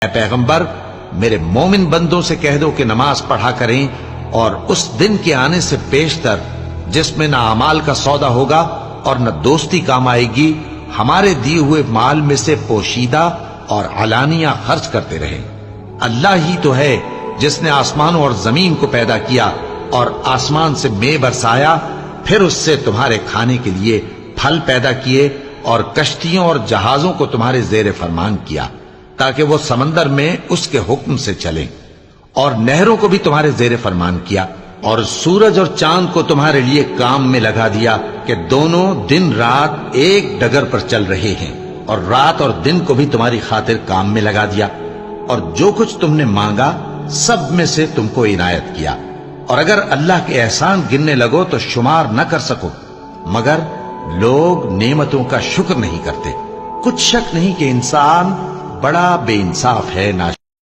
اے پیغمبر میرے مومن بندوں سے کہہ دو کہ نماز پڑھا کریں اور اس دن کے آنے سے پیشتر جس میں نہ اعمال کا سودا ہوگا اور نہ دوستی کام آئے گی ہمارے دیے ہوئے مال میں سے پوشیدہ اور علانیہ خرچ کرتے رہیں۔ اللہ ہی تو ہے جس نے آسمانوں اور زمین کو پیدا کیا اور آسمان سے مے برسایا، پھر اس سے تمہارے کھانے کے لیے پھل پیدا کیے اور کشتیوں اور جہازوں کو تمہارے زیر فرمان کیا تاکہ وہ سمندر میں اس کے حکم سے چلیں، اور نہروں کو بھی تمہارے زیر فرمان کیا، اور سورج اور چاند کو تمہارے لیے کام میں لگا دیا کہ دونوں دن رات ایک ڈگر پر چل رہے ہیں، اور رات اور دن کو بھی تمہاری خاطر کام میں لگا دیا، اور جو کچھ تم نے مانگا سب میں سے تم کو عنایت کیا، اور اگر اللہ کے احسان گننے لگو تو شمار نہ کر سکو، مگر لوگ نعمتوں کا شکر نہیں کرتے۔ کچھ شک نہیں کہ انسان بڑا بے انصاف ہے،